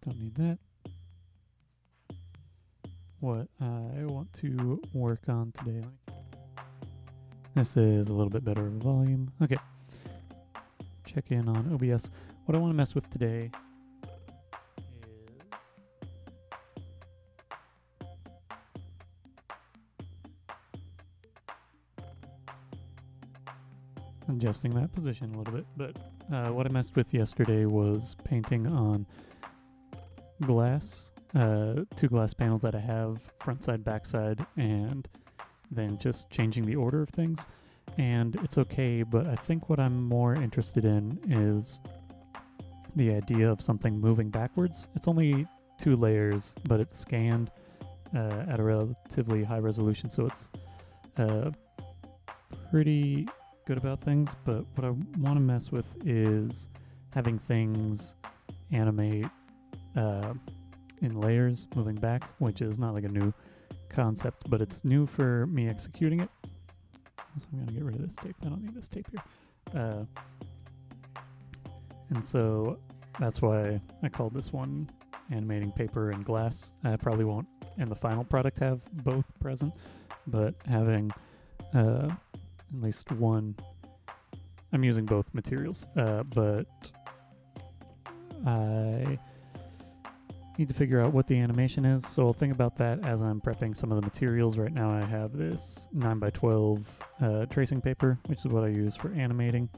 Don't need that. What I want to work on today. This is a little bit better of a volume. Okay. Check in on OBS. What I want to mess with today is adjusting that position a little bit. But what I messed with yesterday was painting on glass, two glass panels that I have, front side, back side, and then just changing the order of things. And it's okay, but I think what I'm more interested in is the idea of something moving backwards. It's only 2 layers, but it's scanned at a relatively high resolution, so it's pretty good about things. But what I want to mess with is having things animate in layers moving back, which is not like a new concept, but it's new for me executing it. So I'm going to get rid of this tape. I don't need this tape here. And so that's why I called this one animating paper and glass. I probably won't in the final product have both present, but having at least one, I'm using both materials, but I need to figure out what the animation is, so I'll think about that as I'm prepping some of the materials. Right now I have this 9x12 tracing paper, which is what I use for animating,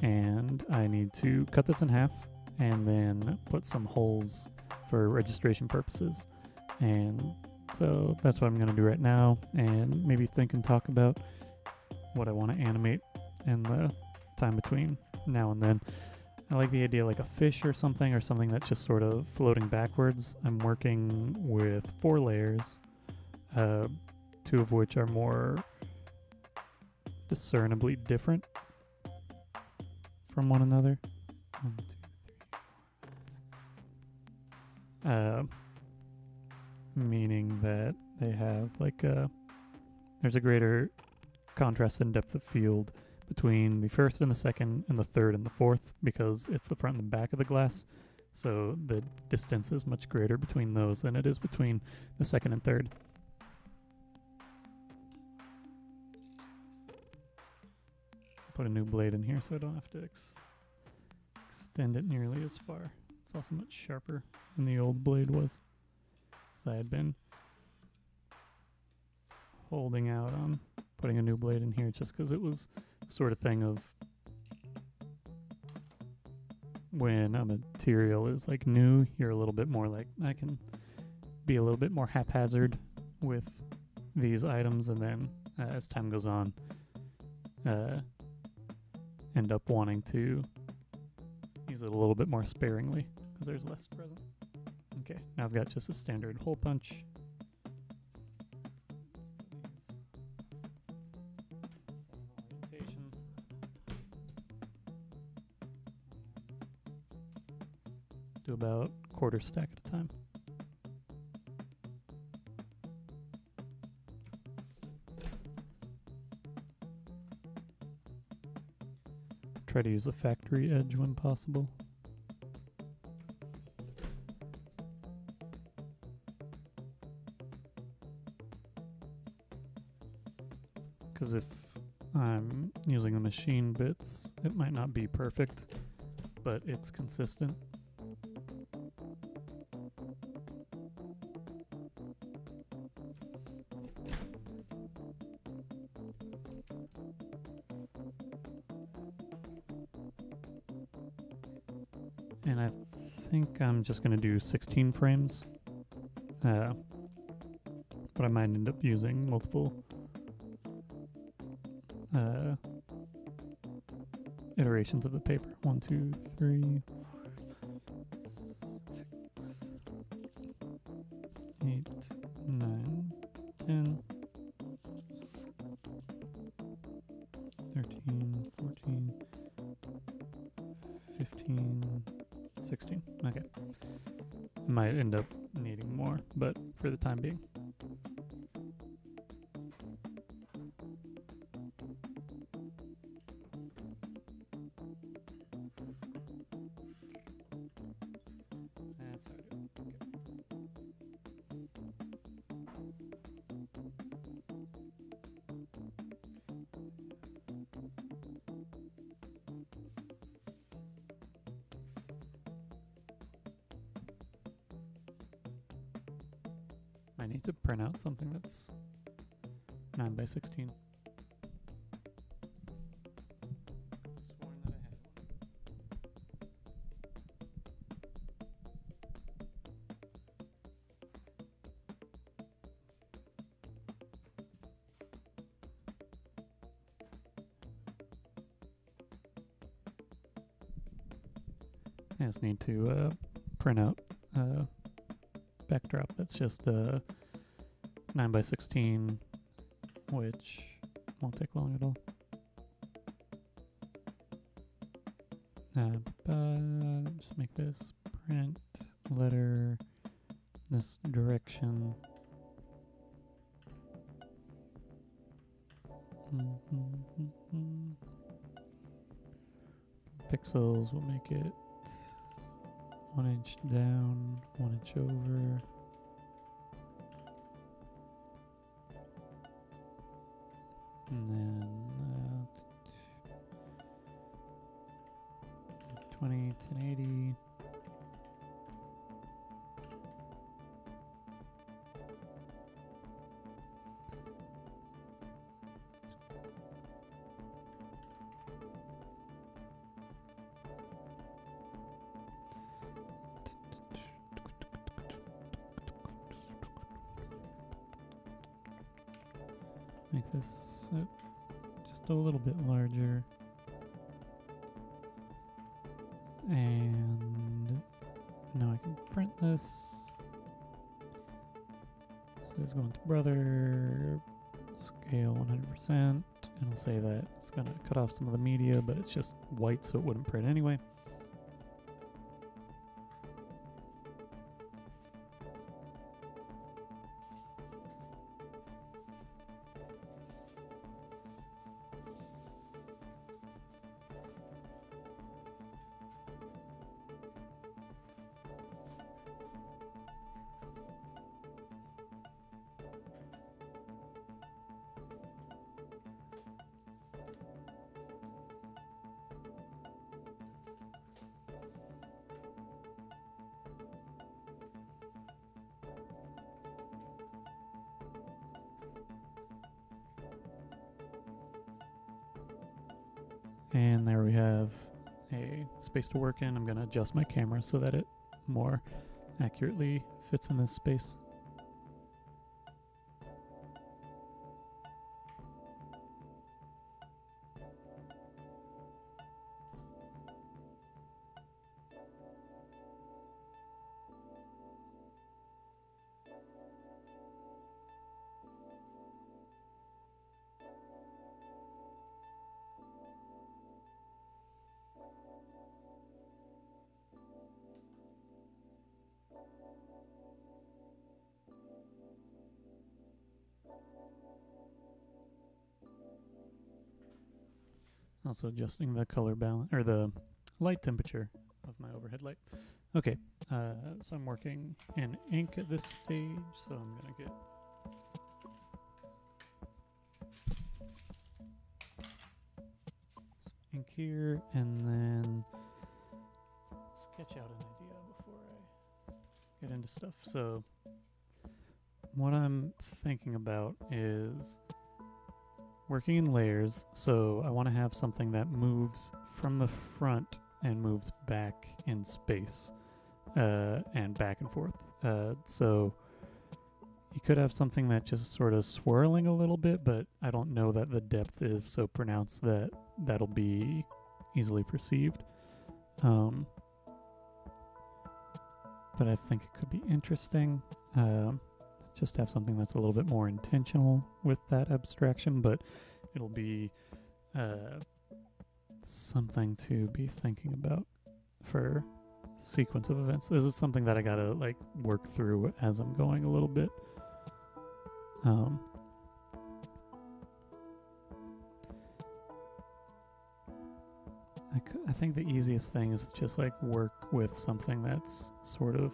and I need to cut this in half and then put some holes for registration purposes. And so that's what I'm going to do right now, and maybe think and talk about what I want to animate in the time between now and then. I like the idea like a fish or something that's just sort of floating backwards. I'm working with 4 layers, 2 of which are more discernibly different from one another. 1, 2, 3, 4. Meaning that they have like there's a greater contrast and depth of field between the first and the second and the third and the fourth, because it's the front and the back of the glass. So the distance is much greater between those than it is between the second and third. Put a new blade in here so I don't have to extend it nearly as far. It's also much sharper than the old blade was, because I had been holding out on putting a new blade in here just because it was the sort of thing of when a material is like new, you're a little bit more like, I can be a little bit more haphazard with these items, and then as time goes on end up wanting to use it a little bit more sparingly because there's less present. Okay, now I've got just a standard hole punch. Do about quarter stack at a time. Try to use a factory edge when possible. Because if I'm using the machine bits, it might not be perfect, but it's consistent. And I think I'm just going to do 16 frames, but I might end up using multiple iterations of the paper. 1, 2, 3, 4, 6, 8, 9, 10, 13, 14, 15, 16. Okay. Might end up needing more, but for the time being. That's how I do it. I need to print out something that's 9 by 16. Sworn that I had one. I just need to print out a backdrop that's just 9 by 16, which won't take long at all. Just make this print letter this direction. Pixels will make it 1 inch down, 1 inch over. And then 20, 1080. Make this just a little bit larger. And now I can print this. So it's going to brother, scale 100%. It'll say that it's going to cut off some of the media, but it's just white, so it wouldn't print anyway. And there we have a space to work in. I'm going to adjust my camera so that it more accurately fits in this space. Also adjusting the color balance, or the light temperature of my overhead light. Okay, so I'm working in ink at this stage, so I'm gonna get some ink here, and then sketch out an idea before I get into stuff. So what I'm thinking about is working in layers, so I want to have something that moves from the front and moves back in space, and back and forth. So you could have something that just sort of swirling a little bit, but I don't know that the depth is so pronounced that that'll be easily perceived. But I think it could be interesting. Just have something that's a little bit more intentional with that abstraction, but it'll be something to be thinking about for sequence of events. This is something that I gotta like work through as I'm going a little bit. I think the easiest thing is to just like work with something that's sort of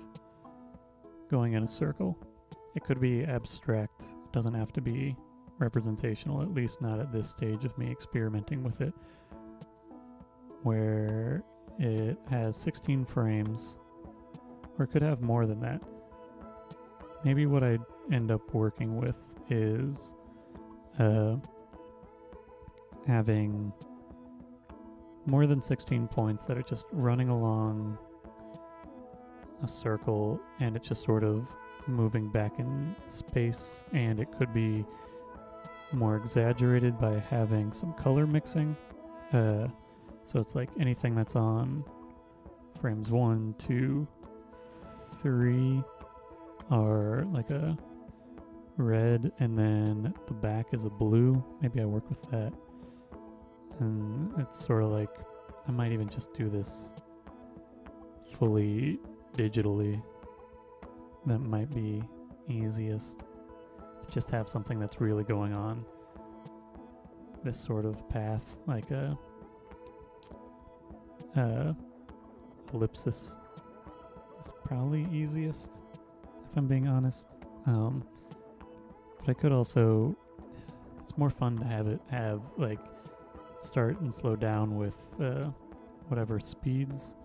going in a circle. It could be abstract. It doesn't have to be representational, at least not at this stage of me experimenting with it, where it has 16 frames, or it could have more than that. maybe what I'd end up working with is having more than 16 points that are just running along a circle, and it's just sort of moving back in space, and it could be more exaggerated by having some color mixing. So it's like anything that's on frames 1, 2, 3 are like a red, and then the back is a blue. Maybe I work with that. And it's sort of like, I might even just do this fully digitally. That might be easiest. Just have something that's really going on this sort of path, like a ellipsis. It's probably easiest, if I'm being honest. But I could also, it's more fun to have like start and slow down with whatever speeds.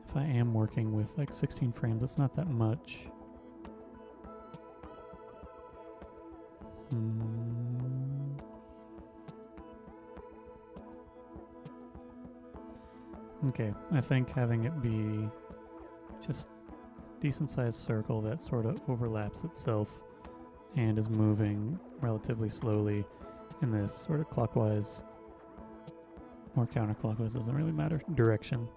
If I am working with like 16 frames, it's not that much. Okay, I think having it be just decent sized circle that sort of overlaps itself and is moving relatively slowly in this sort of clockwise or counterclockwise, doesn't really matter, direction.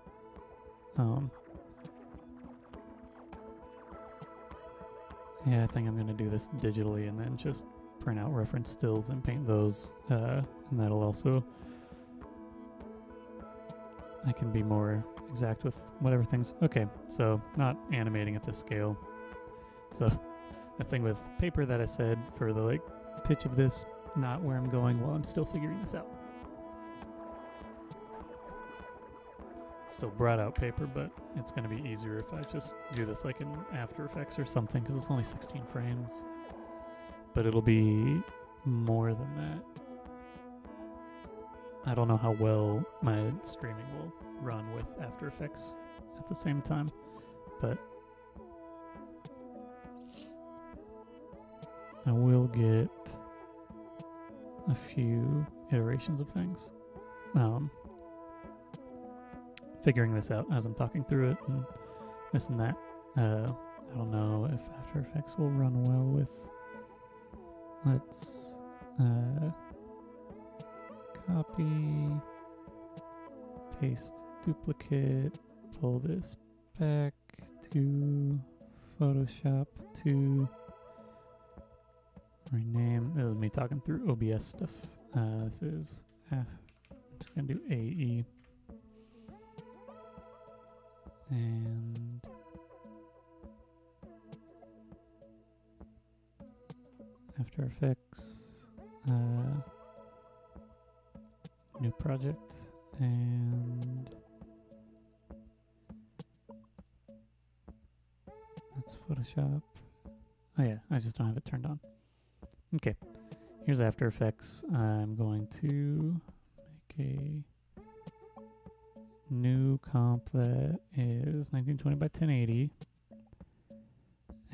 Yeah, I think I'm going to do this digitally and then just print out reference stills and paint those, and that'll also, I can be more exact with whatever things. Okay, so not animating at this scale. So the thing with paper that I said for the like pitch of this, not where I'm going while I'm still figuring this out. Still brought out paper, but it's going to be easier if I just do this like in After Effects or something, because it's only 16 frames. But it'll be more than that. I don't know how well my streaming will run with After Effects at the same time, but I will get a few iterations of things. Figuring this out as I'm talking through it and this and that. I don't know if After Effects will run well with. Let's copy, paste, duplicate, pull this back to Photoshop to rename. This is me talking through OBS stuff. This is, I'm just going to do AE. And After Effects, new project, and that's Photoshop. Oh yeah, I just don't have it turned on. Okay, here's After Effects. I'm going to make a new comp that is 1920 by 1080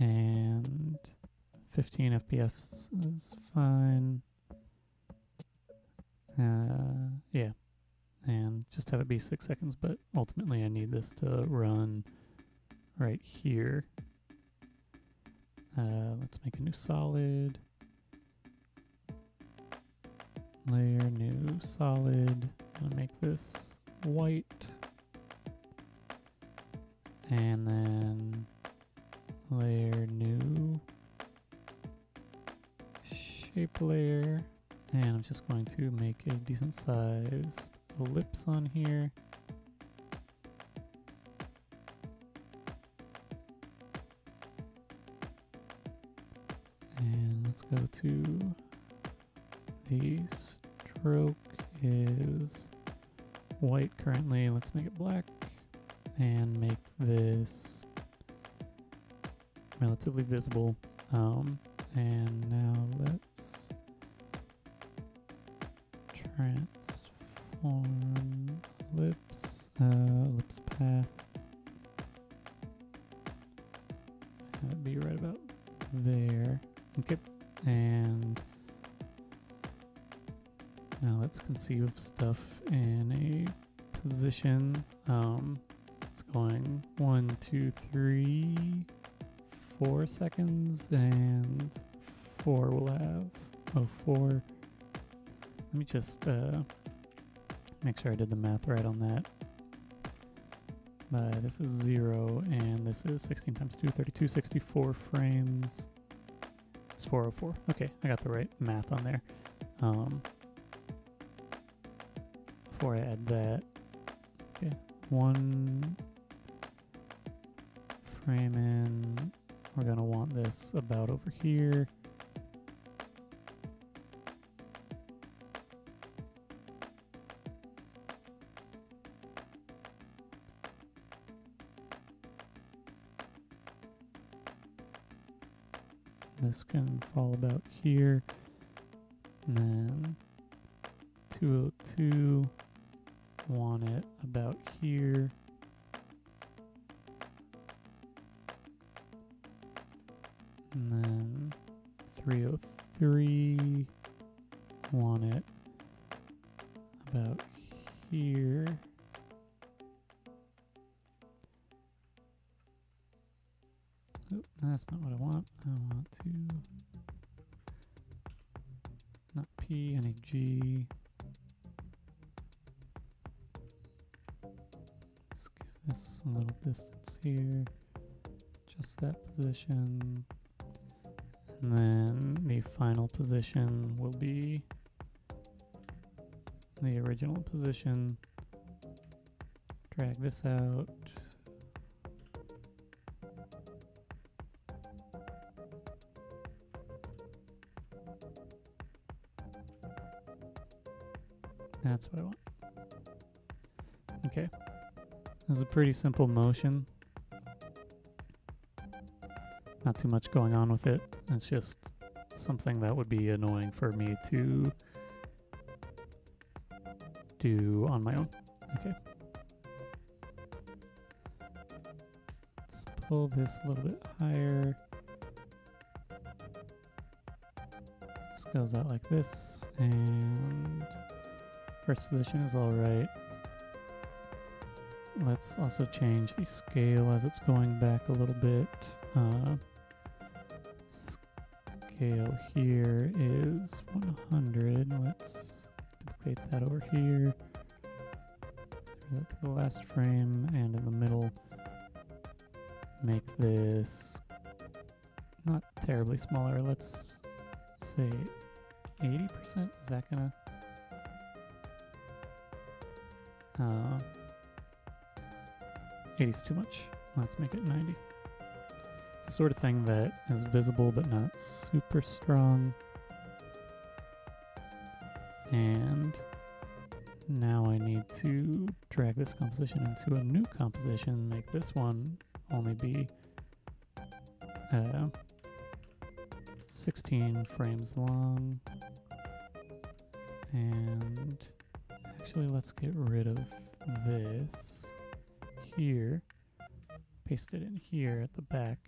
and 15 FPS is fine. Yeah, and just have it be 6 seconds, but ultimately I need this to run right here. Let's make a new solid layer, new solid. I'm gonna make this white, and then layer, new shape layer, and I'm just going to make a decent sized ellipse on here. And let's go to the stroke is white currently. Let's make it black and make this relatively visible. And now let's transform ellipse, ellipse path. Have it be right about conceive of stuff in a position. It's going 1, 2, 3, 4 seconds, and 4 will have 4. Let me just make sure I did the math right on that. This is 0, and this is 16 times 2, 32, 64 frames. It's 404. Okay, I got the right math on there. Before I add that, okay, 1 frame in. We're gonna want this about over here. This can fall about here, and then 202, want it about here, and then 303, want it about here. Oop, that's not what I want. I want to not P, any G. Let's give this a little distance here. Just that position. And then the final position will be the original position. Drag this out. That's what I want. Okay. This is a pretty simple motion. Not too much going on with it. It's just something that would be annoying for me to do on my own. Okay. Let's pull this a little bit higher. This goes out like this, and first position is all right. Let's also change the scale as it's going back a little bit. Scale here is 100. Let's duplicate that over here. Bring that to the last frame, and in the middle, make this not terribly smaller. Let's say 80%. Is that gonna? 80 is too much. Let's make it 90. It's the sort of thing that is visible but not super strong. And now I need to drag this composition into a new composition, make this one only be 16 frames long. And actually, let's get rid of this here, paste it in here at the back,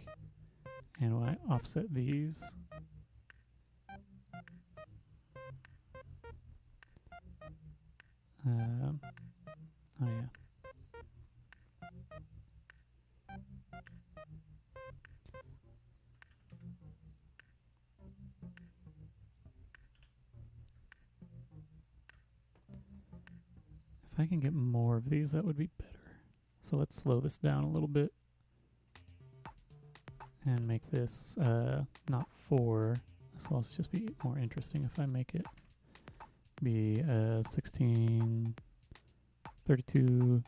and when I offset these, oh yeah. If I can get more of these, that would be better. So let's slow this down a little bit and make this not 4. This will also just be more interesting if I make it be 16, 32,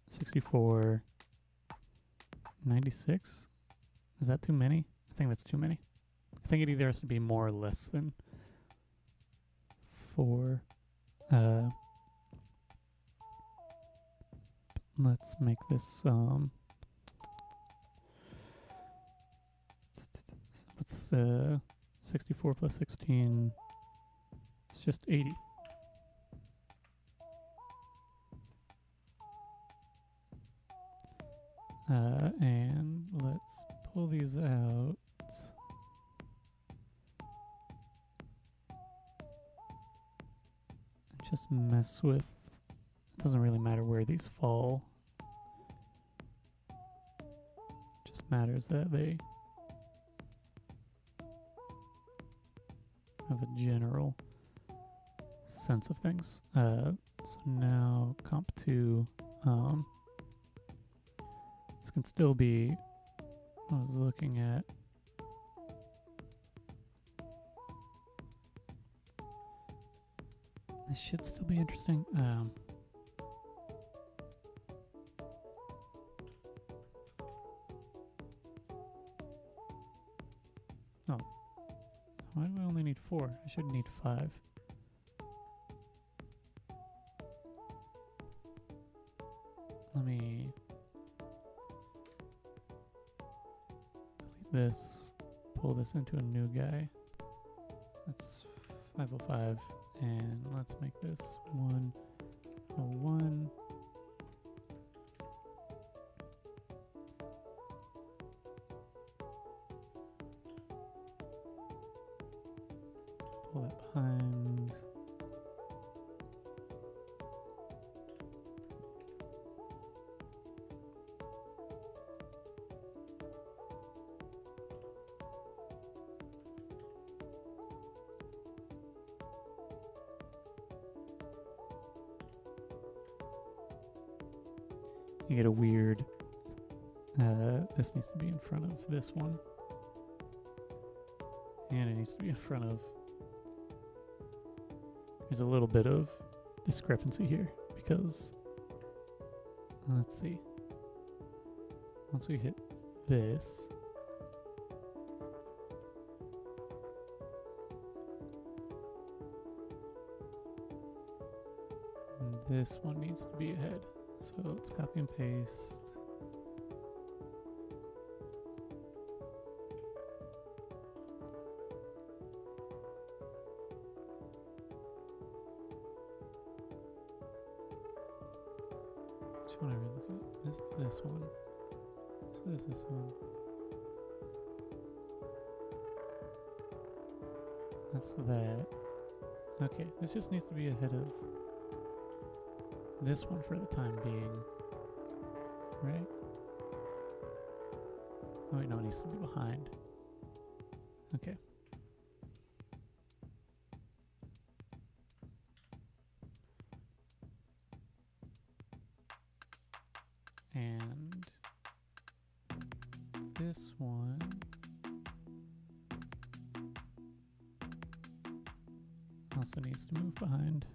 64, 96. Is that too many? I think that's too many. I think it either has to be more or less than 4. Let's make this what's 64 plus 16? It's just 80. And let's pull these out. just mess with, it doesn't really matter where these fall. It just matters that they have a general sense of things. So now comp 2, this can still be, I was looking at, this should still be interesting. Oh, why do I only need 4? I should need 5. Let me delete this, pull this into a new guy. That's 505, and let's make this 101. Pull that behind. You get a weird, this needs to be in front of this one. And it needs to be in front of, there's a little bit of discrepancy here because, let's see, once we hit this, this one needs to be ahead. So let's copy and paste. Which one are we looking at? This is this one. This is this one. That's that. Okay, this just needs to be ahead of this one for the time being, right? Oh wait, no, it needs to be behind. Okay. And this one also needs to move behind.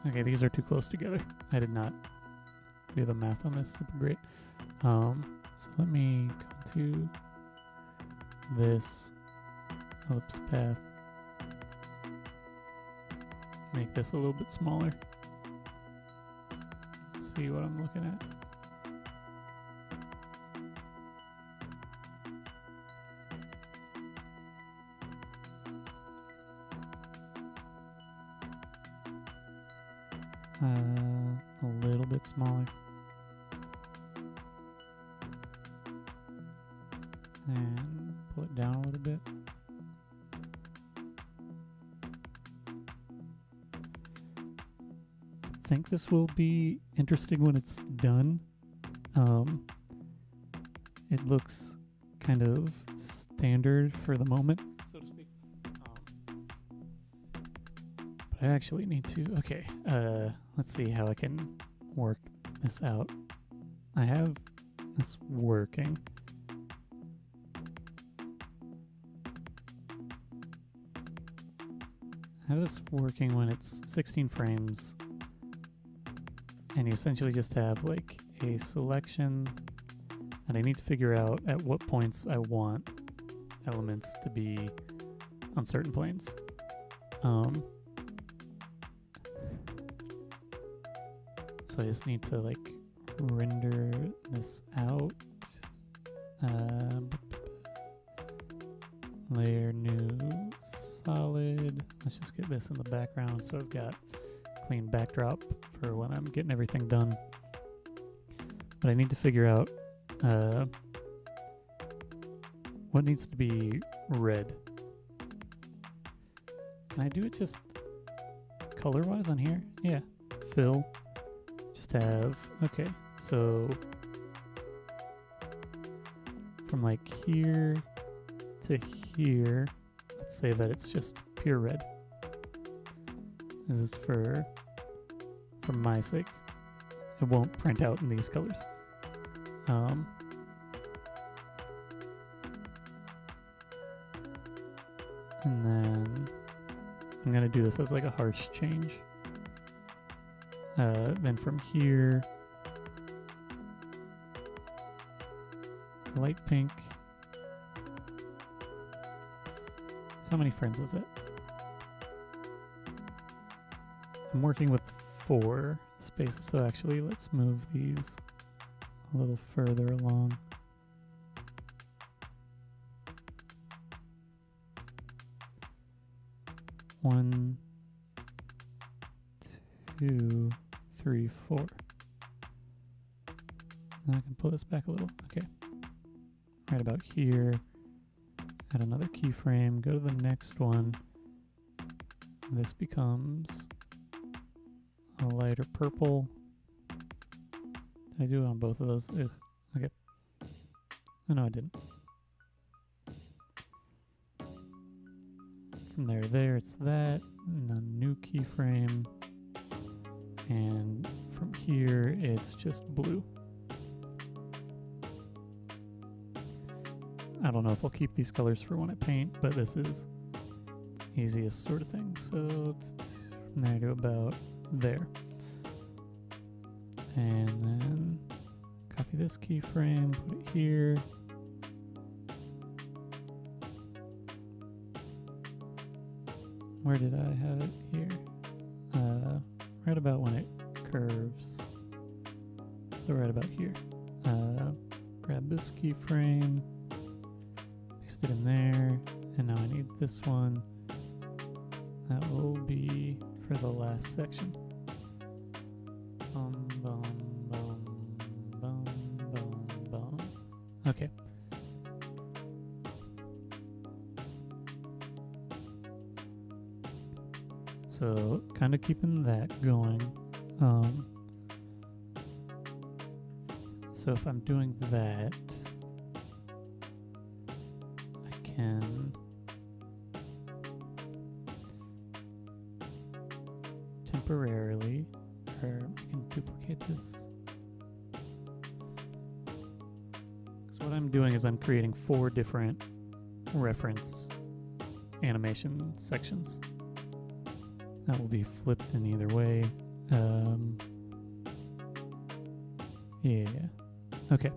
Okay, these are too close together. I did not do the math on this super great. So let me go to this ellipse path. Make this a little bit smaller. Let's see what I'm looking at. A little bit smaller. And pull it down a little bit. I think this will be interesting when it's done. It looks kind of standard for the moment, so to speak. But I actually need to, okay, let's see how I can work this out. I have this working. I have this working when it's 16 frames, and you essentially just have like a selection, and I need to figure out at what points I want elements to be on certain planes. So I just need to like render this out Layer new solid. Let's just get this in the background so I've got clean backdrop for when I'm getting everything done. But I need to figure out what needs to be red. Can I do it just color-wise on here? Yeah. Fill. Just have... Okay, so... From like here to here, let's say that it's just pure red. This is for my sake. It won't print out in these colors. And then I'm gonna do this as like a harsh change. Then from here, light pink. So how many frames is it? I'm working with 4 spaces, so actually let's move these a little further along. One, 2, 3, 4. Now I can pull this back a little. Okay. Right about here. Add another keyframe. Go to the next one. This becomes a lighter purple. Did I do it on both of those? Ugh. Okay. Oh, no, I didn't. From there to there, it's that. And a new keyframe. And from here, it's just blue. I don't know if I'll keep these colors for when I paint, but this is easiest sort of thing. So it's from there to about there. And then copy this keyframe, put it here. Where did I have it? Here. Right about when it curves. So right about here. Grab this keyframe, paste it in there, and now I need this one. That will be for the last section. Bum, bum, bum, bum, bum, bum. Okay. So kind of keeping that going. So if I'm doing that, I can temporarily, or I can duplicate this. So what I'm doing is I'm creating 4 different reference animation sections. That will be flipped in either way. Yeah. Okay.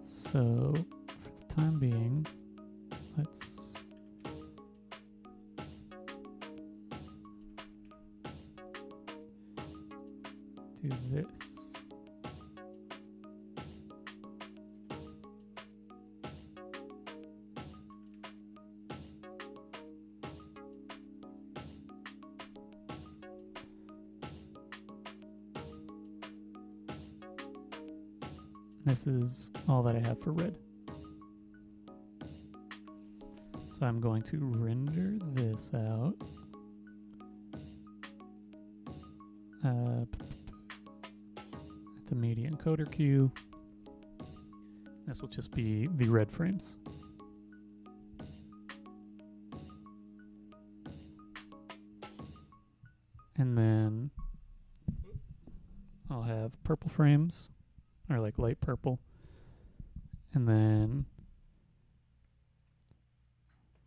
So, for the time being, let's do this. This is all that I have for red. So I'm going to render this out. It's a media encoder queue. This will just be the red frames. And then I'll have purple frames, or like light purple, and then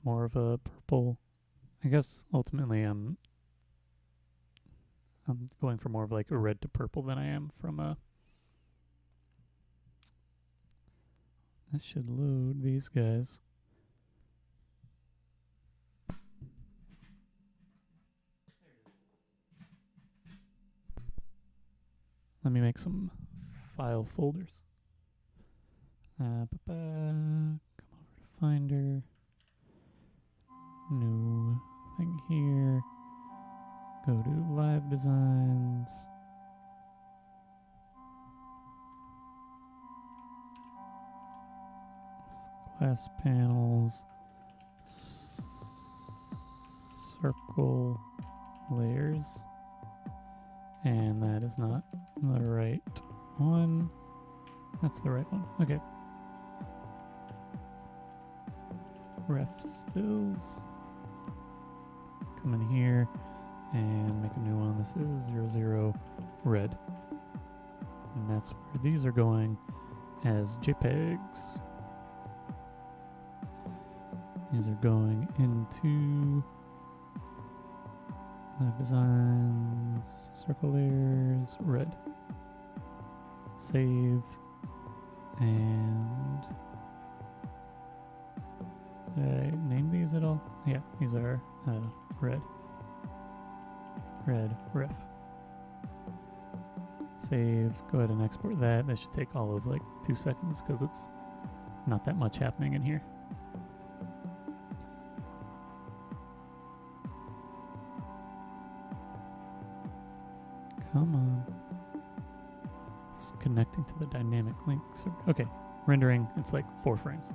more of a purple. I guess ultimately I'm going for more of like a red to purple than I am from a... This should load these guys. Let me make some file folders. Come over to Finder. New thing here. Go to Live Designs. Glass panels. Circle layers. And that is not the right one. That's the right one. Okay. Ref stills. Come in here and make a new one. This is 00 red. And that's where these are going as JPEGs. These are going into Live Designs, Circle Layers, red. Save. And did I name these at all? Yeah, these are red. Red ref. Save. Go ahead and export that. That should take all of like 2 seconds because it's not that much happening in here. Come on. It's connecting to the dynamic link server. Okay, rendering, it's like 4 frames.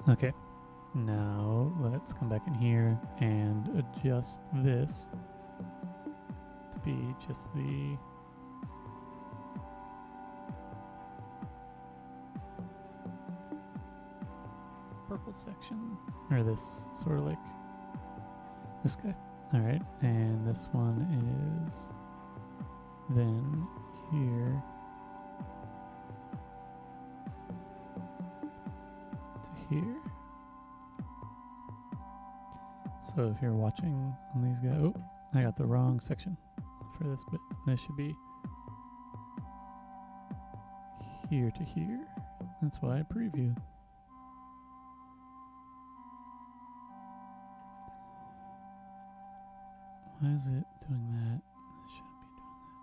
Okay, now let's come back in here and adjust this to be just the purple section, or this sort of like this guy. All right, and this one is then here to here. So if you're watching on these guys, oh, I got the wrong section for this bit. This should be here to here. That's why I preview. Why is it doing that? It shouldn't be doing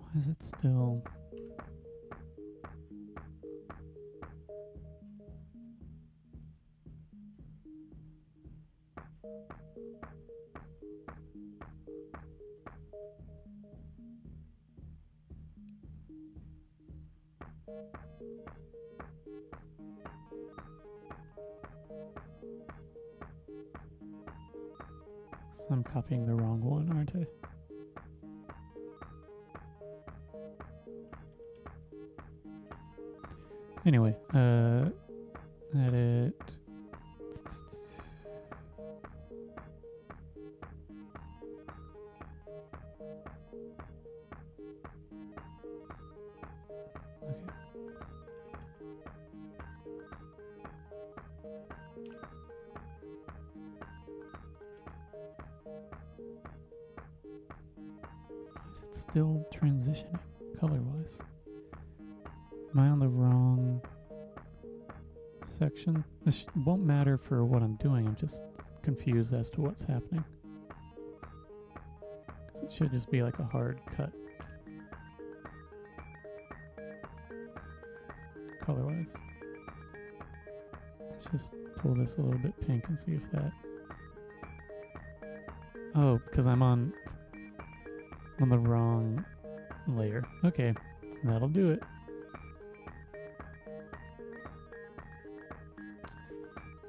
that. Why is it still... So I'm copying the wrong one, aren't I? Anyway, edit. Okay. Why is it still transitioning color-wise? Am I on the wrong section? This won't matter for what I'm doing. I'm just confused as to what's happening. 'Cause it should just be like a hard cut. Color-wise. Let's just pull this a little bit pink and see if that... Oh, because I'm on the wrong layer. Okay, that'll do it.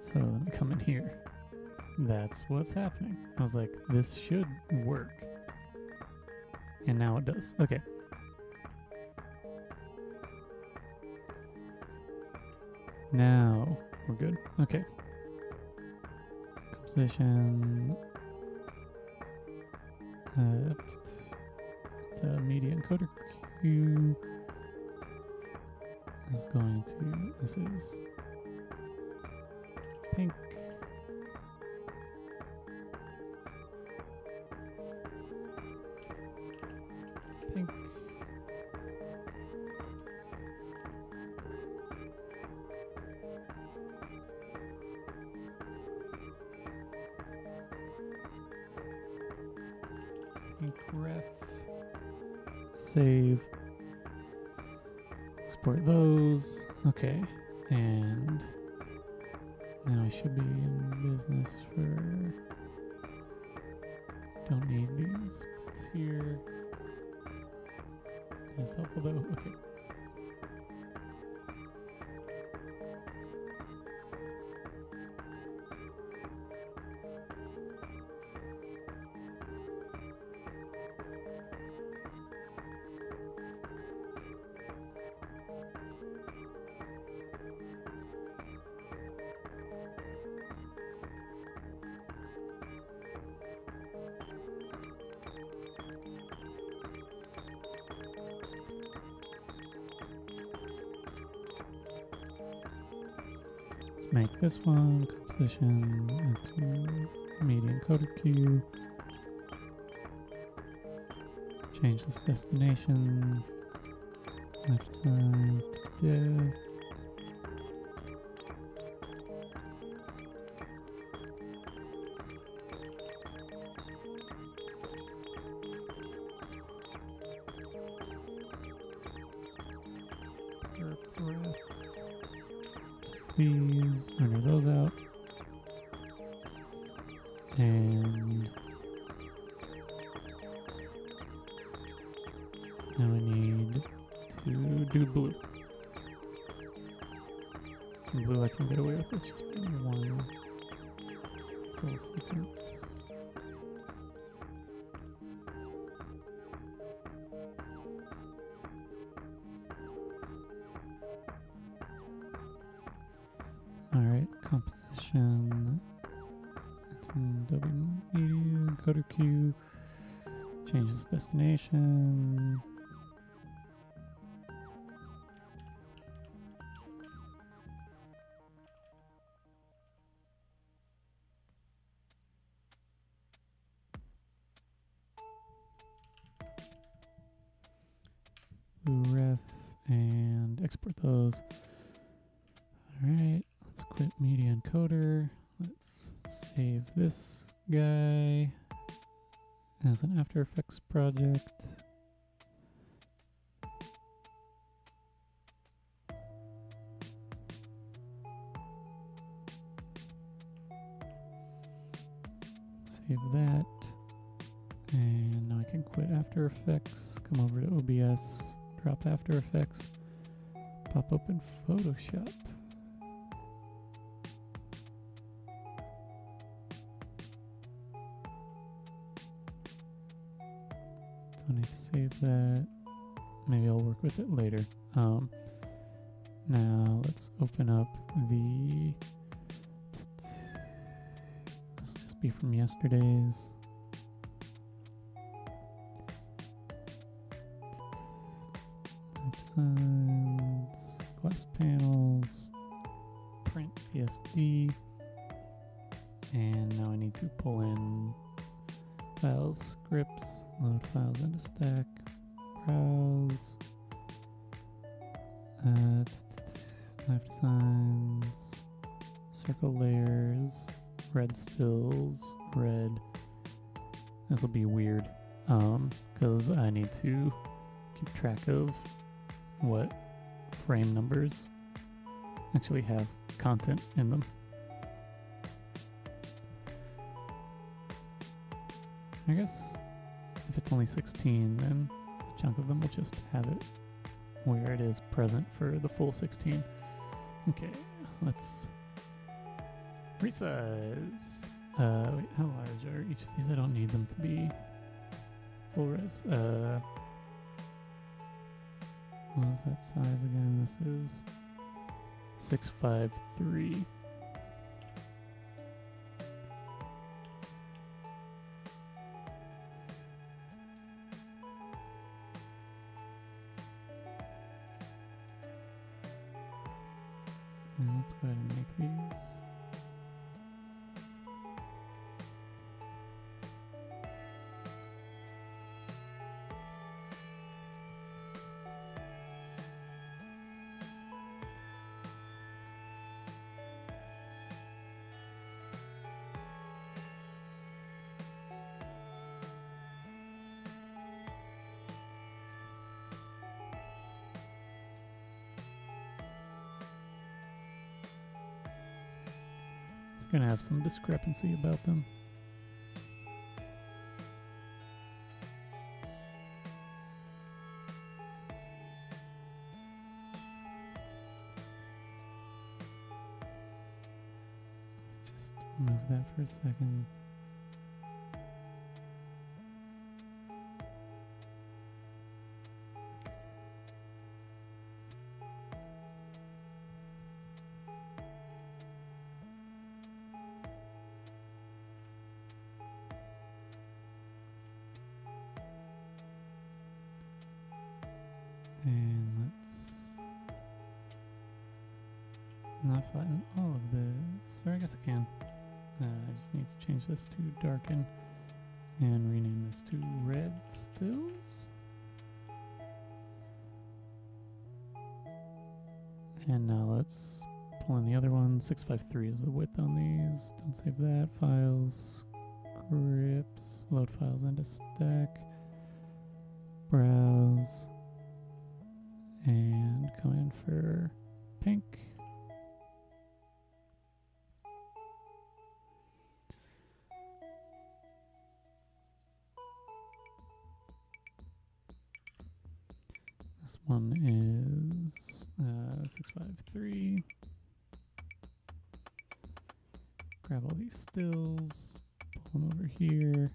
So let me come in here. That's what's happening. I was like, this should work. And now it does. Okay. Now we're good. Okay. Composition. It's a media encoder Q. This is pink. save. Export those. Okay, and now I should be in business for... Don't need these bits here. That's helpful though. Okay. Let's make this one composition into media encoder queue. Change this destination. Left side. These, render those out, and now I need to do blue. In blue I can get away with this just being one full sequence. Alright, composition, Adobe Media, encoder queue, change this destination. Ref and export those. Alright. Let's quit media encoder. Let's save this guy as an After Effects project. Save that. And now I can quit After Effects, come over to OBS, drop After Effects, pop open Photoshop. Don't need to save that. Maybe I'll work with it later. Now let's open up the... This will just be from yesterday's. Designs, glass panels, print PSD, and now I need to pull in files, scripts, load files into stack, browse, knife designs, circle layers, red stills, red. This will be weird, because I need to keep track of what frame numbers actually have content in them. I guess if it's only 16, then a chunk of them will just have it where it is present for the full 16. Okay, let's resize. Wait, how large are each of these? I don't need them to be full res. What is that size again? This is 653. And let's go ahead and make these. gonna have some discrepancy about them. Just move that for a second. And let's not flatten all of this. Or I guess I can. I just need to change this to darken and rename this to red stills. And now let's pull in the other one. 653 is the width on these. Don't save that. Files, scripts, load files into stack, browse, and come in for pink. This one is 653. Grab all these stills, pull them over here.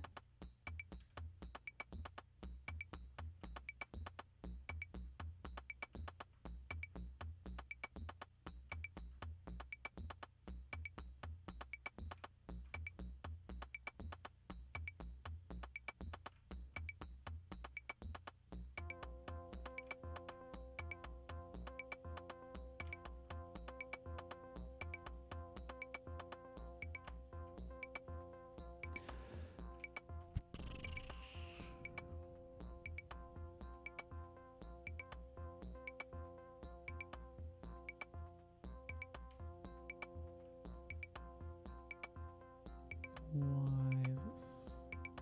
Why is this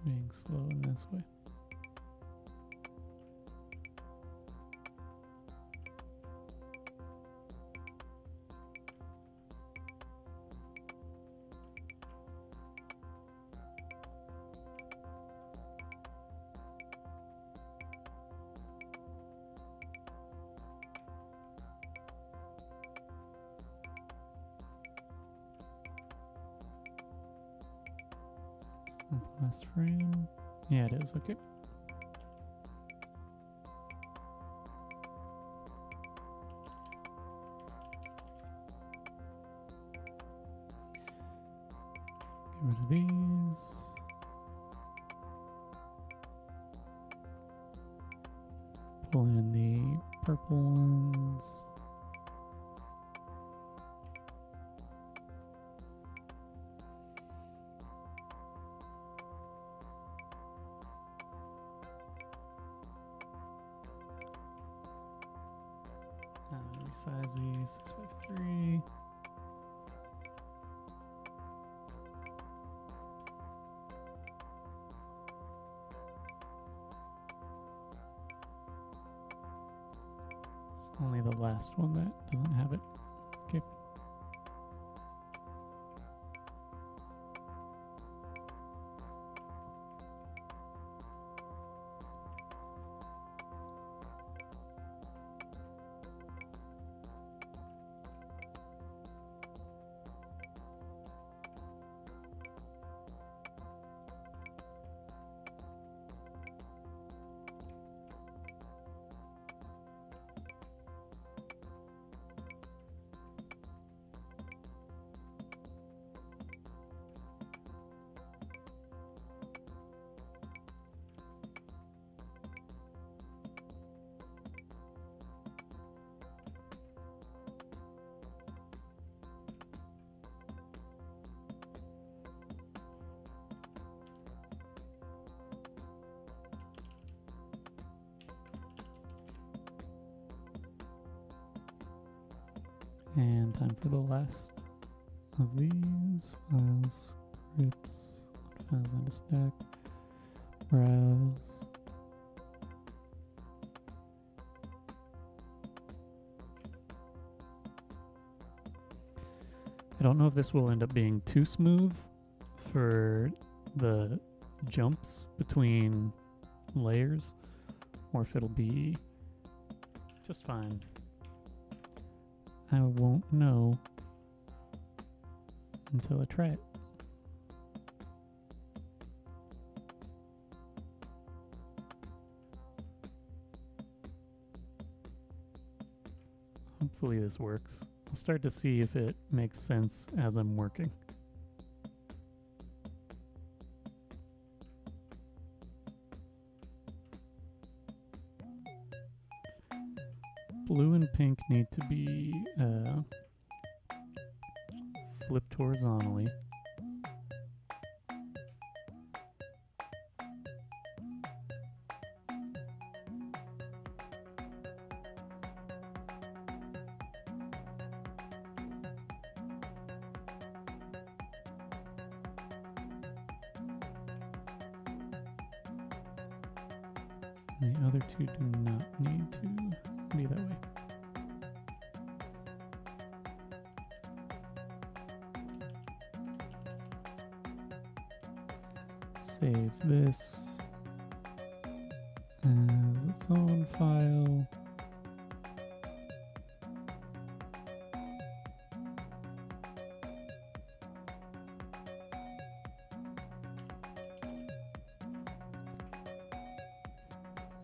being slow in this way? Not the last frame. Yeah, it is. Okay. Get rid of these. Pull in the purple ones. Resize these 653. It's only the last one that doesn't have it. Okay. And time for the last of these. Files, scripts, files into stack, browse. I don't know if this will end up being too smooth for the jumps between layers, or if it'll be just fine. I won't know until I try it. Hopefully this works. I'll start to see if it makes sense as I'm working. Blue and pink need to be flipped horizontally. The other two do not need to be that way. Save this as its own file.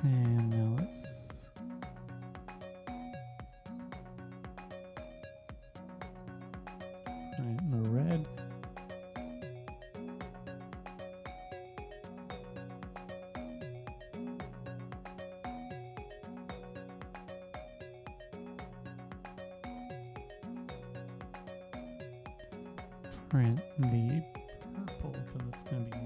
And now let's write in the red. Print the purple because it's going to be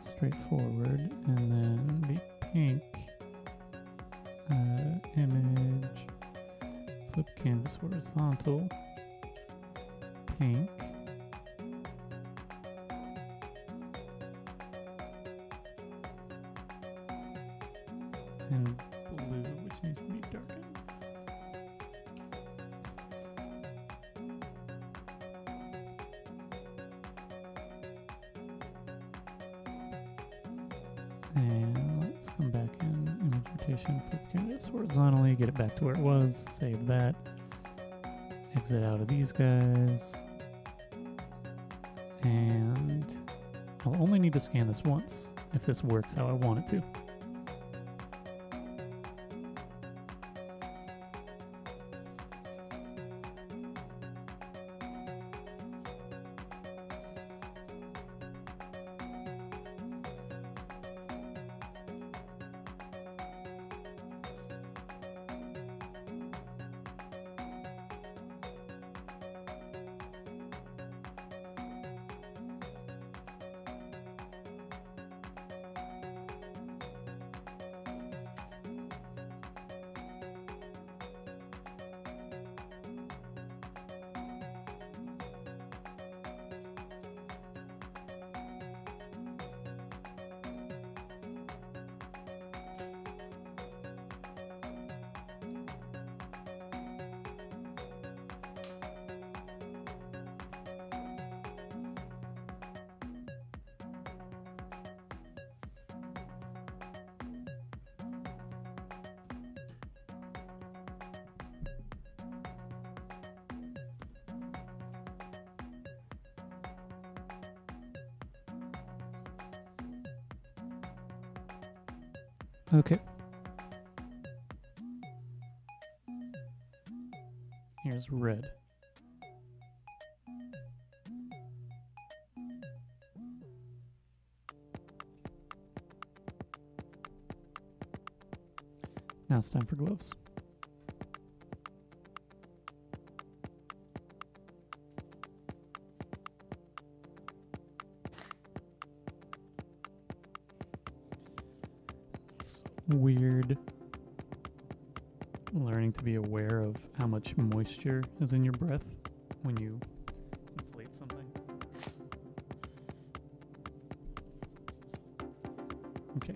straightforward, and then the pink image, flip canvas horizontal, pink, and blue, which needs to be darkened. And let's come back in image rotation, flip canvas horizontally, get it back to where it was, save that, exit out of these guys, and I'll only need to scan this once if this works how I want it to. Okay. Here's red. Now it's time for gloves. It's weird learning to be aware of how much moisture is in your breath when you inflate something. Okay.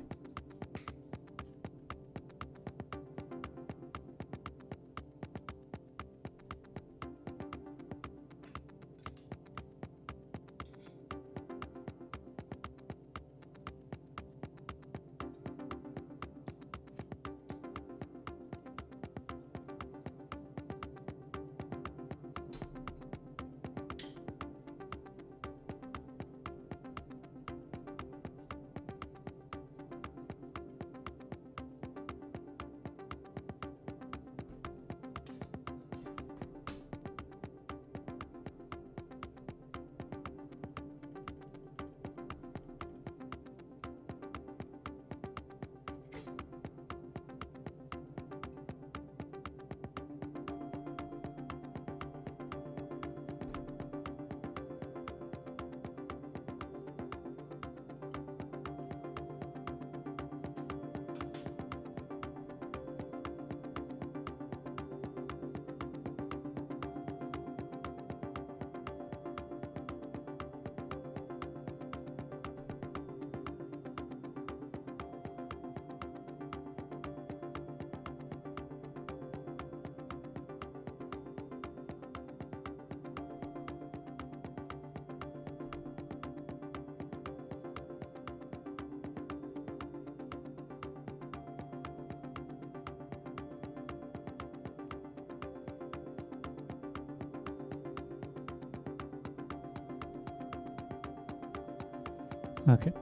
Okay.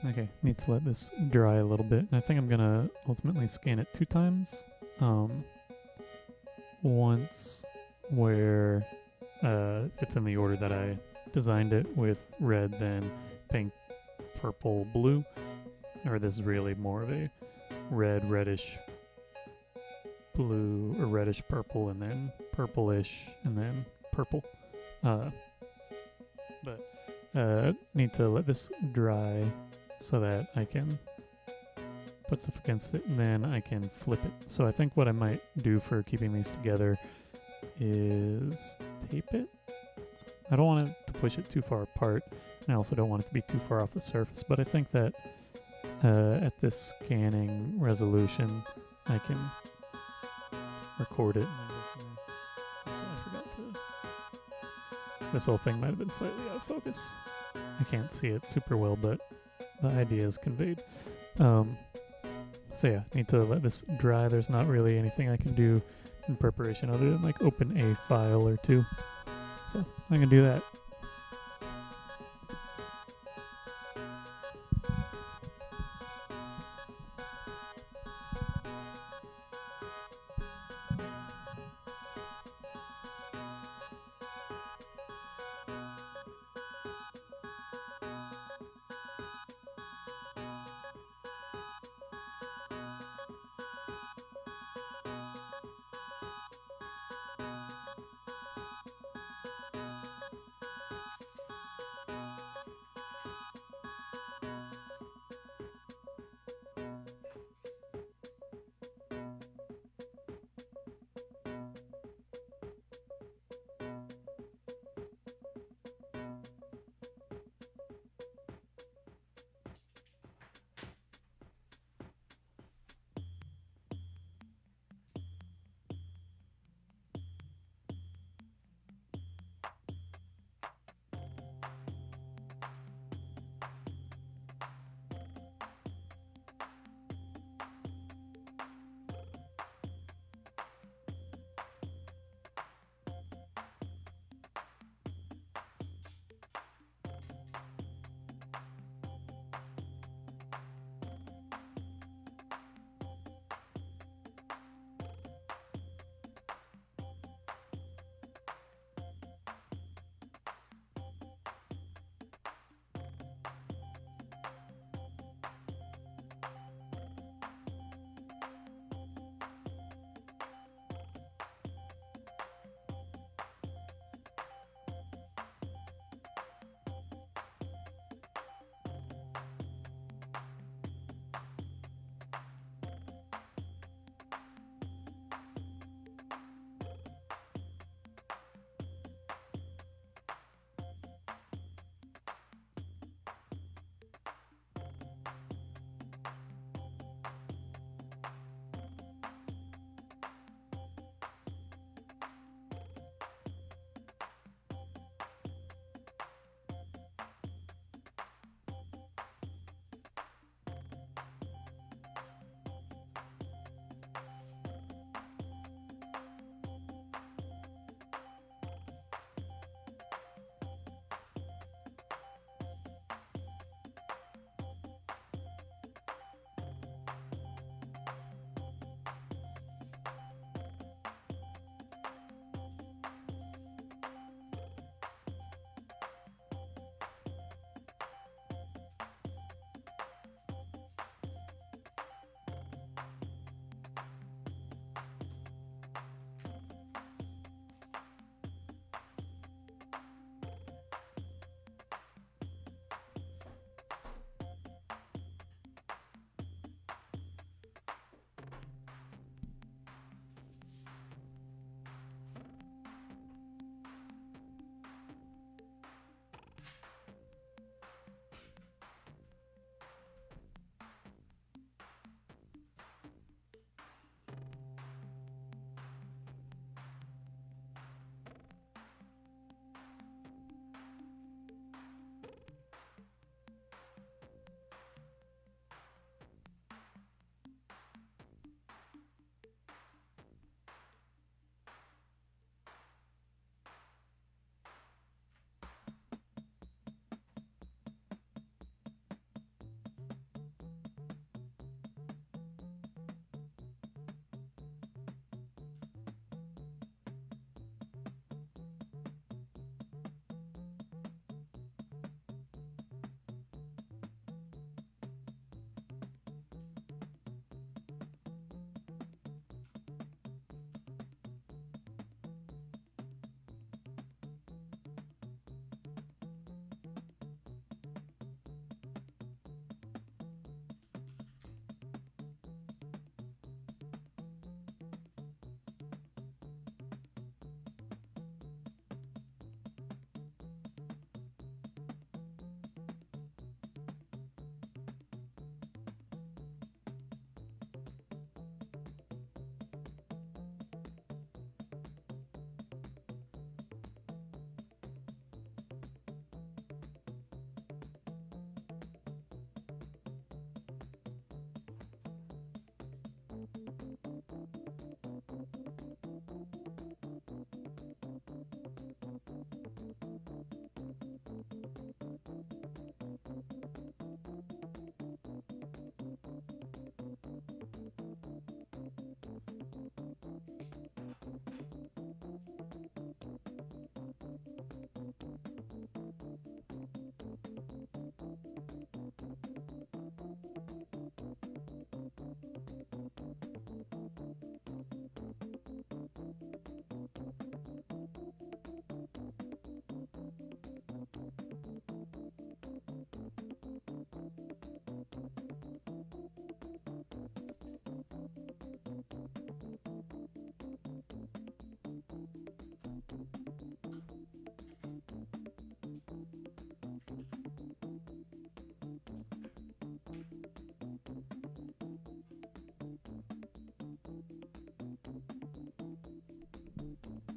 Okay, need to let this dry a little bit. And I think I'm gonna ultimately scan it 2 times. Once where it's in the order that I designed it, with red, then pink, purple, blue. Or this is really more of a red, reddish, blue, or reddish purple, and then purplish, and then purple. Need to let this dry so that I can put stuff against it, and then I can flip it. So I think what I might do for keeping these together is tape it. I don't want it to push it too far apart, and I also don't want it to be too far off the surface, but I think that at this scanning resolution I can record it and then go from there. So I forgot to... This whole thing might have been slightly out of focus. I can't see it super well, but the idea is conveyed. So yeah, need to let this dry. There's not really anything I can do in preparation other than like open a file or two. So I can do that.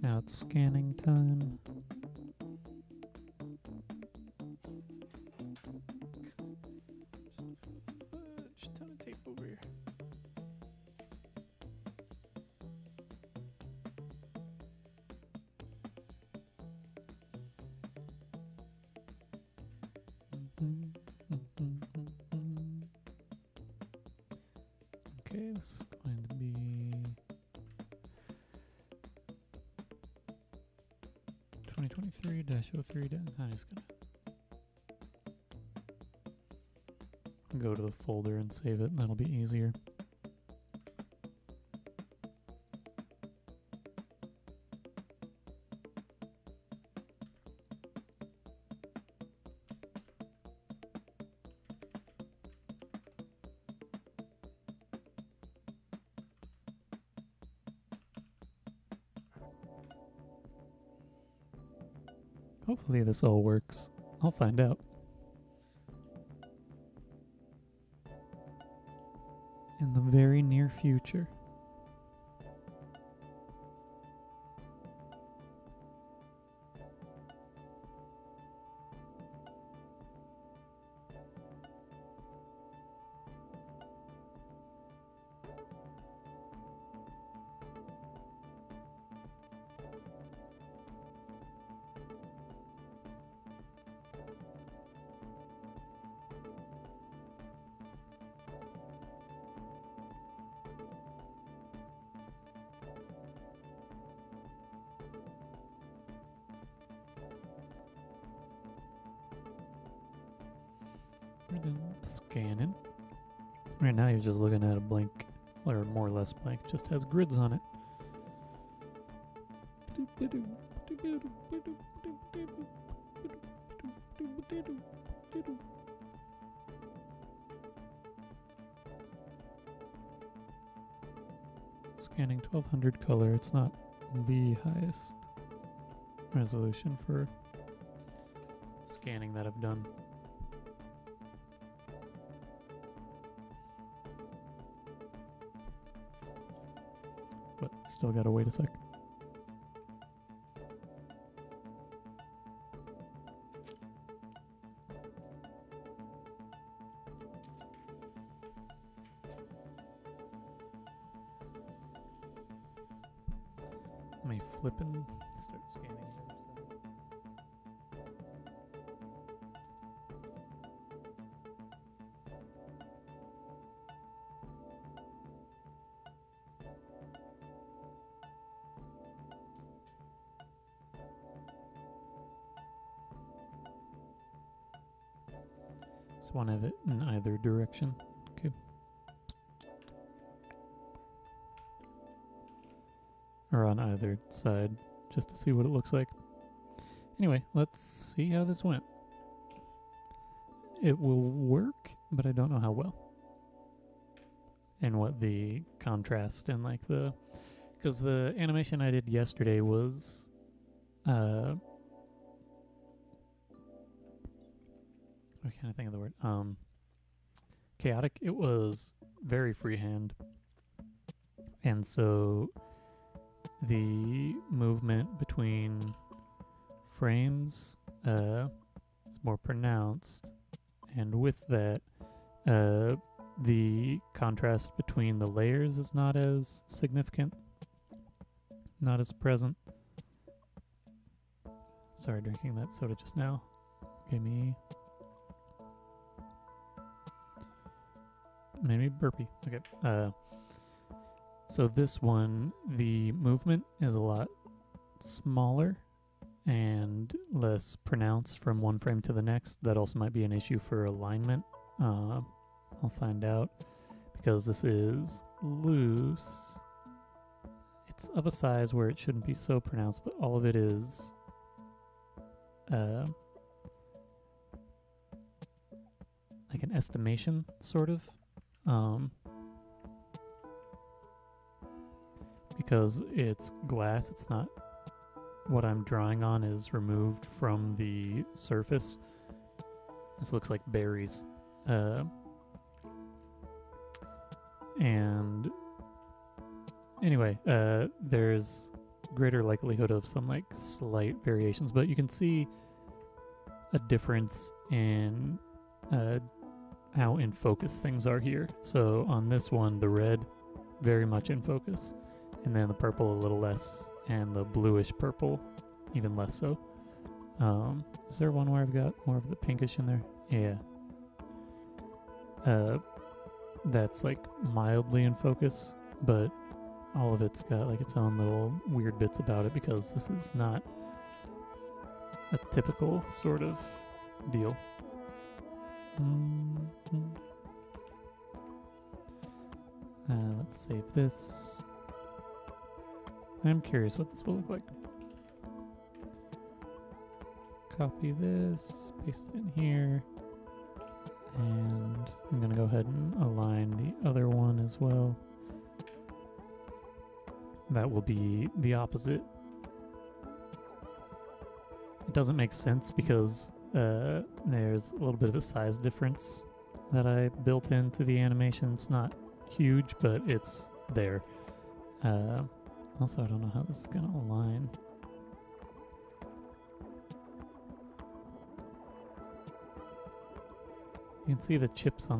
Now it's scanning time. Fudge, ton of tape over here. Okay, this is going to be 2023-03. I'm just gonna go to the folder and save it, and that'll be easier. Hopefully this all works. I'll find out. In the very near future. Scanning. Right now you're just looking at a blank, or more or less blank, just has grids on it. Scanning 1200 color. It's not the highest resolution for scanning that I've done. But still gotta wait a sec. Let me flip and start scanning the other side. Just want to have it in either direction. Okay. Or on either side, just to see what it looks like. Anyway, let's see how this went. It will work, but I don't know how well. And what the contrast and like the... Because the animation I did yesterday was... I can't think of the word. Chaotic. It was very freehand. And so the movement between frames is more pronounced. And with that, the contrast between the layers is not as significant. Not as present. Sorry, drinking that soda just now. Gave me... maybe burpee. Okay. So this one, the movement is a lot smaller and less pronounced from one frame to the next. That also might be an issue for alignment. I'll find out, because this is loose. It's of a size where it shouldn't be so pronounced, but all of it is like an estimation, sort of. Because it's glass, it's not what I'm drawing on is removed from the surface. This looks like berries. And anyway, there's greater likelihood of some like slight variations, but you can see a difference in how in focus things are here. So on this one, the red very much in focus, and then the purple a little less, and the bluish purple even less so. Is there one where I've got more of the pinkish in there? Yeah. That's like mildly in focus, but all of it's got like its own little weird bits about it because this is not a typical sort of deal. Let's save this. I'm curious what this will look like. Copy this, paste it in here, and I'm going to go ahead and align the other one as well. That will be the opposite. It doesn't make sense because there's a little bit of a size difference that I built into the animation. It's not huge, but it's there. Also, I don't know how this is going to align. You can see the chips on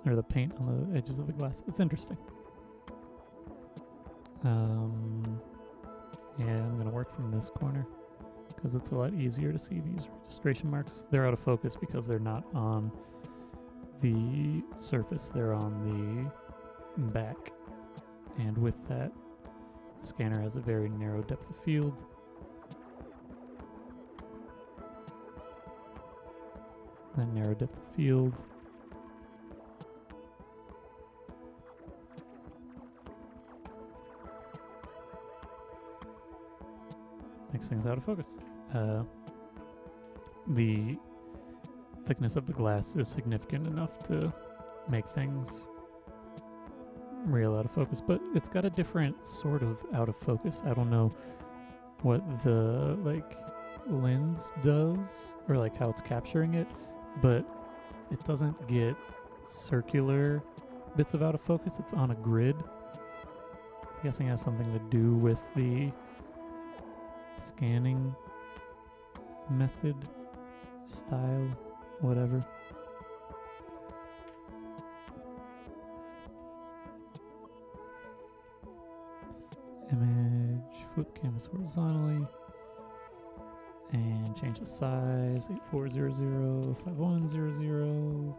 the paint on the edges of the glass. It's interesting. Yeah, I'm going to work from this corner because it's a lot easier to see these registration marks. They're out of focus because they're not on the surface. They're on the back. And with that, the scanner has a very narrow depth of field. Then narrow depth of field. Makes things out of focus. The thickness of the glass is significant enough to make things real out of focus, but it's got a different sort of out of focus. I don't know what the like lens does or like how it's capturing it, but it doesn't get circular bits of out of focus. It's on a grid. I'm guessing it has something to do with the scanning method, style, whatever. Image, flip canvas horizontally, and change the size, 8400, 5100.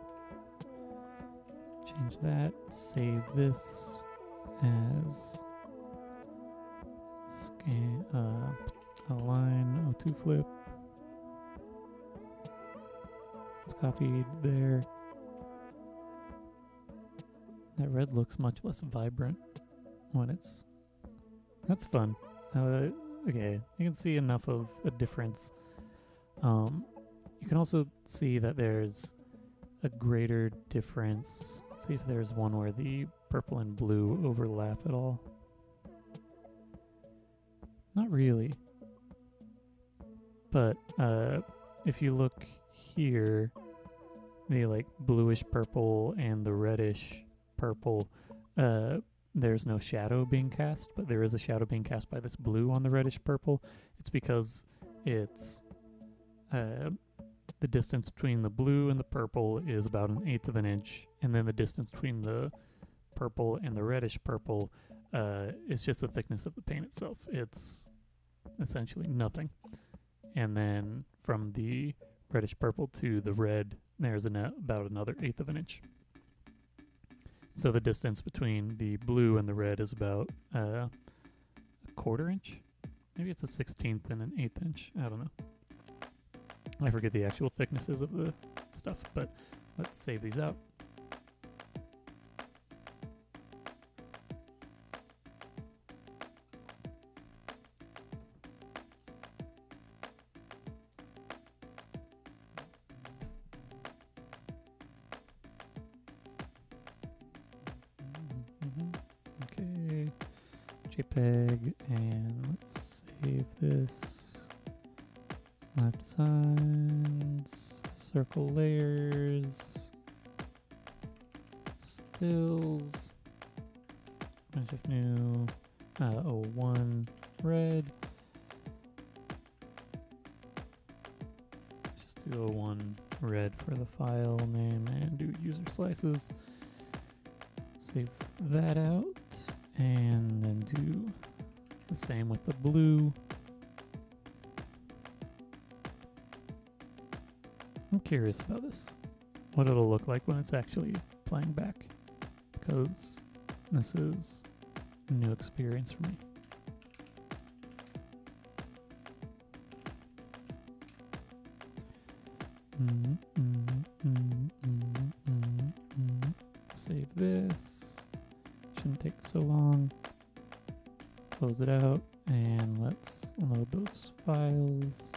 Change that, save this as scan, align O2 flip. It's copied there. That red looks much less vibrant when it's... That's fun. Okay, you can see enough of a difference. You can also see that there's a greater difference. Let's see if there's one where the purple and blue overlap at all. Not really. But if you look here, the like bluish purple and the reddish purple, there's no shadow being cast, but there is a shadow being cast by this blue on the reddish purple. It's because it's the distance between the blue and the purple is about 1/8 of an inch, and then the distance between the purple and the reddish purple is just the thickness of the paint itself. It's essentially nothing. And then from the reddish purple to the red, there's about another 1/8 of an inch. So the distance between the blue and the red is about a 1/4 inch. Maybe it's a 1/16 and an 1/8 inch. I don't know. I forget the actual thicknesses of the stuff, but let's save these out. Okay, JPEG, and let's save this. Live designs, circle layers, stills, bunch of new 01, red. Let's just do a 1 red for the file name and do user slices. Save that out and then do the same with the blue. I'm curious about this, what it'll look like when it's actually playing back, because this is a new experience for me. Save this. Shouldn't take so long. Close it out and let's load those files.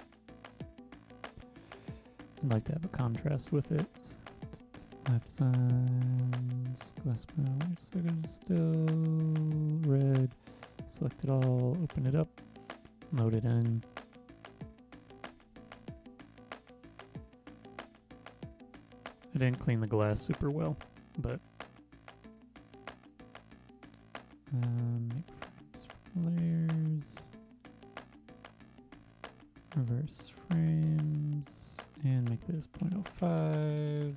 I'd like to have a contrast with it. Left side, wait a second, still red. Select it all, open it up, load it in. I didn't clean the glass super well, but make layers, reverse frames, and make this 0.05.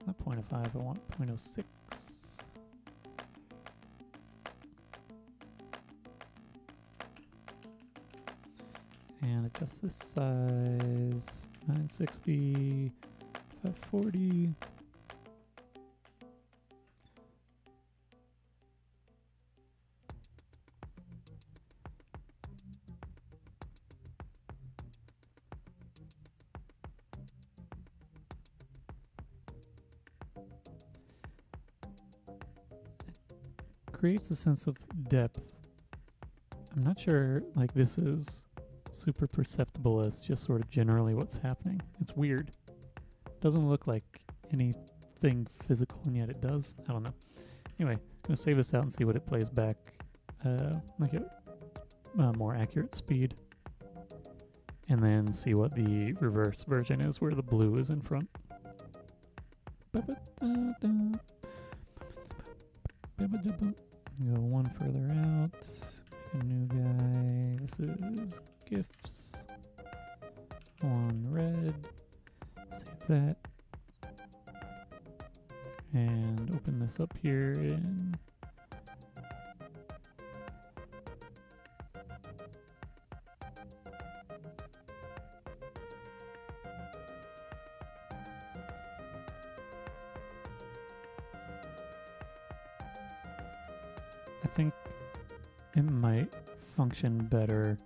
Not 0.05, I want 0.06. And adjust this size, 960, 540. Creates a sense of depth. I'm not sure like this is super perceptible as just sort of generally what's happening. It's weird. Doesn't look like anything physical and yet it does. I don't know. Anyway, I'm gonna save this out and see what it plays back like at more accurate speed, and then see what the reverse version is where the blue is in front. Go one further out, make a new guy. This is GIFs. 1 red. Save that. And open this up here in I think it might function better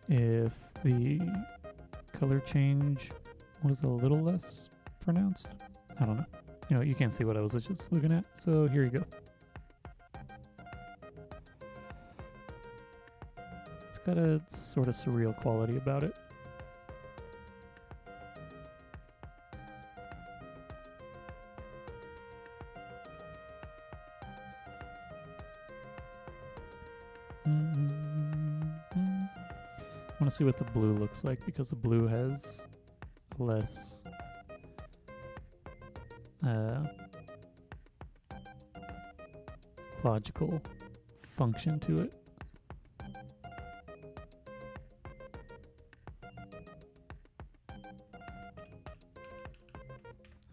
if the color change was a little less pronounced. I don't know. You know, you can't see what I was just looking at, so here you go. It's got a sort of surreal quality about it. I want to see what the blue looks like because the blue has less logical function to it.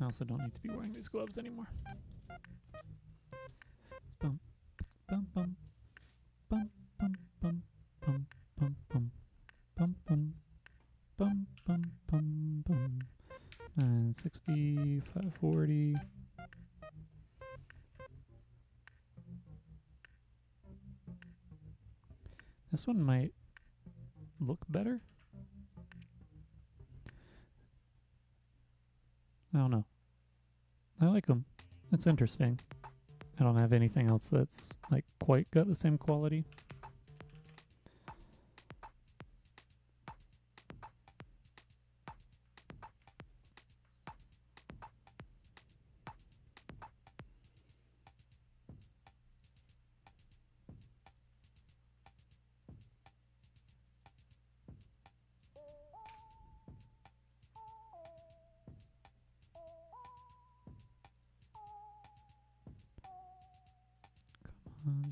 I also don't need to be wearing these gloves anymore. Bum, bum, bum, bum, bum, bum, bum, bum, bum, bum, bum, bum, bum, bum, bum. 960, 540. This one might look better. I don't know. I like them. It's interesting. I don't have anything else that's like quite got the same quality.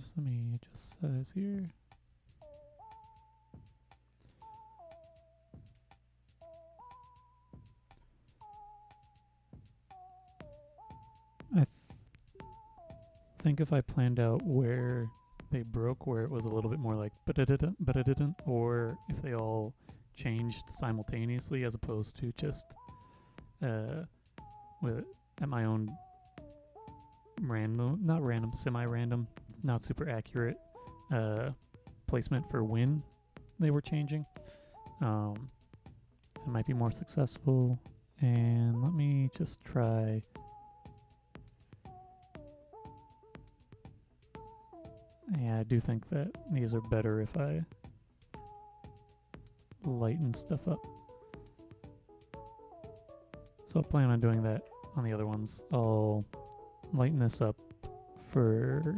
Just let me adjust size here. I think if I planned out where they broke, where it was a little bit more like ba-da-da-da, or if they all changed simultaneously as opposed to just with at my own semi-random, not super accurate placement for when they were changing, it might be more successful. And let me just try. Yeah, I do think that these are better if I lighten stuff up. So I'll plan on doing that on the other ones. I'll lighten this up for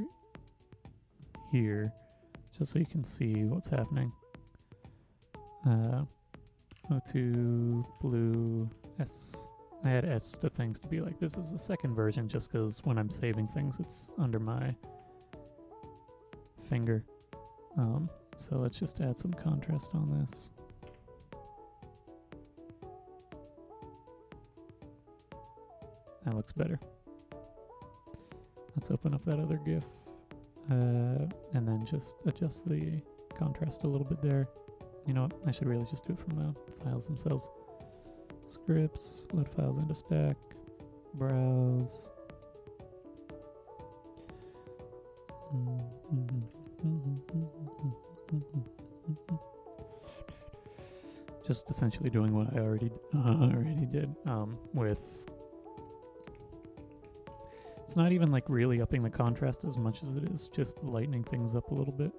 here, just so you can see what's happening. O2, blue, S. I had S to things to be like, this is the second version, just because when I'm saving things, it's under my finger. So let's just add some contrast on this. That looks better. Let's open up that other GIF, and then just adjust the contrast a little bit there. You know what? I should really just do it from the files themselves. Scripts, load files into stack, browse. Just essentially doing what I already did with. It's not even like really upping the contrast as much as it is just lightening things up a little bit.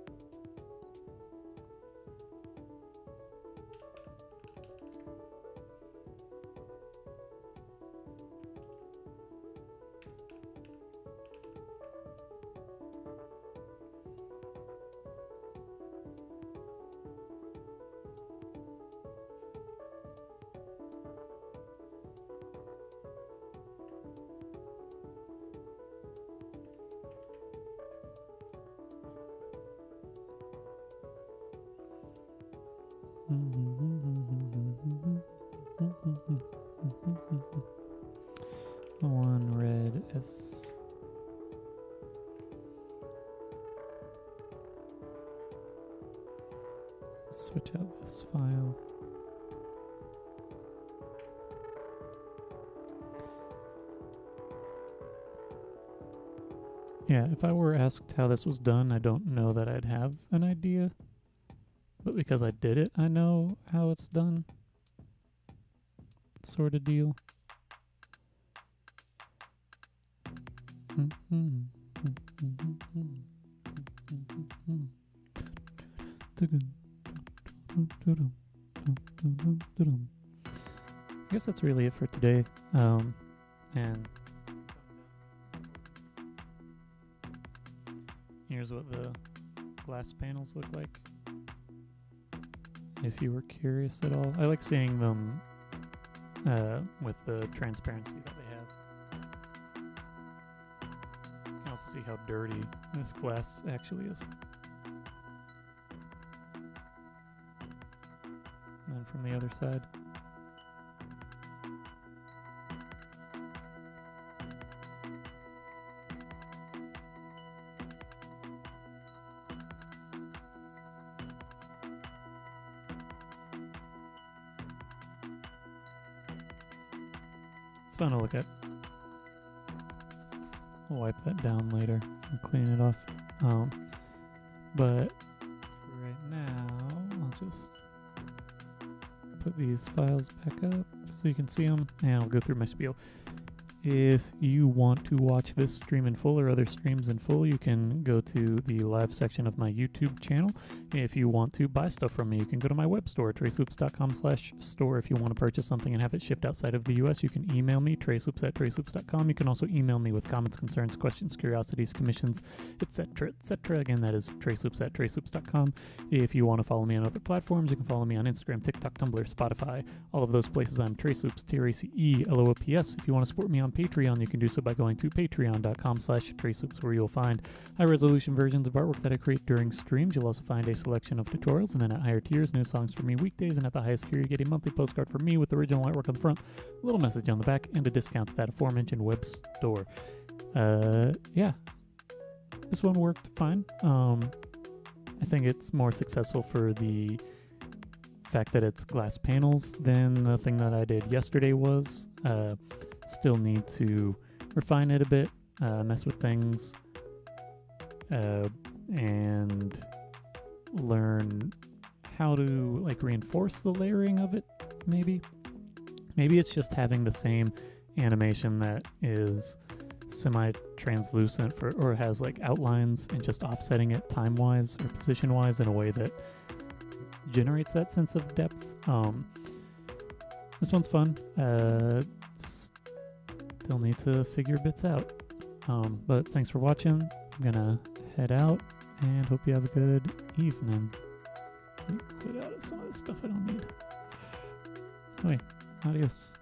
One red S. Switch out this file. Yeah, if I were asked how this was done, I don't know that I'd have an idea. But because I did it, I know how it's done. Sort of deal. I guess that's really it for today. And here's what the glass panels look like, if you were curious at all. I like seeing them with the transparency that they have. You can also see how dirty this glass actually is. And then from the other side. It's fun to look at. I'll wipe that down later and clean it off. But for right now, I'll just put these files back up so you can see them, and I'll go through my spiel. If you want to watch this stream in full or other streams in full, you can go to the live section of my YouTube channel. If you want to buy stuff from me, you can go to my web store, tracehoops.com/store. If you want to purchase something and have it shipped outside of the US, you can email me, tracehoops@tracehoops.com. You can also email me with comments, concerns, questions, curiosities, commissions, etc., etc. Again, that is tracehoops@tracehoops.com. If you want to follow me on other platforms, you can follow me on Instagram, TikTok, Tumblr, Spotify. All of those places I'm Tracehoops, TRACELOOPS. If you want to support me on Patreon, you can do so by going to patreon.com/traceloops, where you'll find high-resolution versions of artwork that I create during streams. You'll also find a selection of tutorials, and then at higher tiers, new songs for me weekdays, and at the highest tier, you get a monthly postcard from me with original artwork on the front, a little message on the back, and a discount to that aforementioned web store. Yeah. This one worked fine. I think it's more successful for the fact that it's glass panels than the thing that I did yesterday was. Still need to refine it a bit, mess with things, and learn how to like reinforce the layering of it. Maybe it's just having the same animation that is semi-translucent or has like outlines, and just offsetting it time-wise or position-wise in a way that generates that sense of depth. This one's fun. Still need to figure bits out. But thanks for watching. I'm gonna head out and hope you have a good evening. Let me quit out of some of the stuff I don't need. Anyway, adios.